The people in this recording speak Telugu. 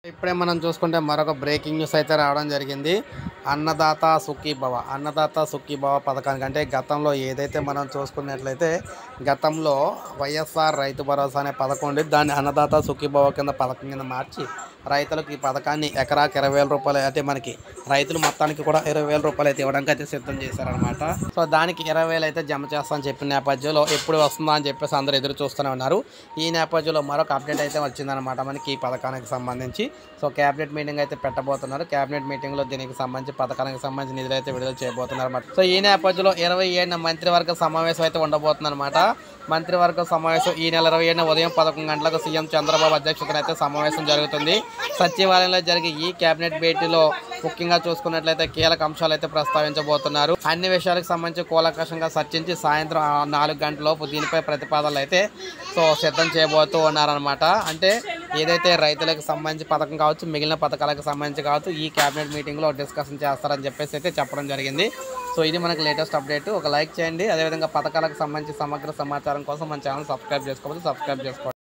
ఇప్పుడే మనం చూసుకుంటే మరొక బ్రేకింగ్ న్యూస్ అయితే రావడం జరిగింది. అన్నదాత సుఖీభవ పథకానికి అంటే గతంలో ఏదైతే మనం చూసుకున్నట్లయితే గతంలో వైఎస్ఆర్ రైతు భరోసా అనే పథకం ఉంది. దాన్ని అన్నదాత సుఖీభవ కింద పథకం కింద మార్చి రైతులకు ఈ పథకాన్ని ఎకరాకి 20,000 రూపాయలు అయితే మనకి రైతులు మొత్తానికి కూడా 20,000 రూపాయలు అయితే ఇవ్వడానికి అయితే సిద్ధం చేశారనమాట. సో దానికి 20,000 అయితే జమ చేస్తామని చెప్పిన నేపథ్యంలో ఎప్పుడు వస్తుందా అని చెప్పేసి అందరూ ఎదురు చూస్తూనే ఉన్నారు. ఈ నేపథ్యంలో మరొక అప్డేట్ అయితే వచ్చిందనమాట మనకి ఈ పథకానికి సంబంధించి. సో క్యాబినెట్ మీటింగ్ అయితే పెట్టబోతున్నారు. క్యాబినెట్ మీటింగ్లో దీనికి సంబంధించి పథకానికి సంబంధించి నిధులు అయితే విడుదల చేయబోతున్నారు అనమాట. సో ఈ నేపథ్యంలో 27న మంత్రివర్గ సమావేశం అయితే ఉండబోతుంది అనమాట. మంత్రివర్గ సమావేశం ఈ నెల 27న ఉదయం 11 గంటలకు సీఎం చంద్రబాబు అధ్యక్షతన అయితే సమావేశం జరుగుతుంది. సచివాలయంలో జరిగే ఈ కేబినెట్ భేటీలో ముఖ్యంగా చూసుకున్నట్లయితే కీలక అంశాలు అయితే ప్రస్తావించబోతున్నారు. అన్ని విషయాలకు సంబంధించి కూలంకషంగా చర్చించి సాయంత్రం 4 గంటలలోపు దీనిపై ప్రతిపాదనలు అయితే సిద్ధం చేయబోతూ ఉన్నారనమాట. అంటే ఏదైతే రైతులకు సంబంధించి పథకం కావచ్చు, మిగిలిన పథకాలకు సంబంధించి కావచ్చు, ఈ కేబినెట్ మీటింగ్లో డిస్కషన్ చేస్తారని చెప్పేసి అయితే చెప్పడం జరిగింది. సో ఇది మనకి లేటెస్ట్ అప్డేట్. ఒక లైక్ చేయండి. అదేవిధంగా పథకాలకు సంబంధించి సమగ్ర సమాచారం కోసం మన ఛానల్ సబ్స్క్రైబ్ చేసుకోండి.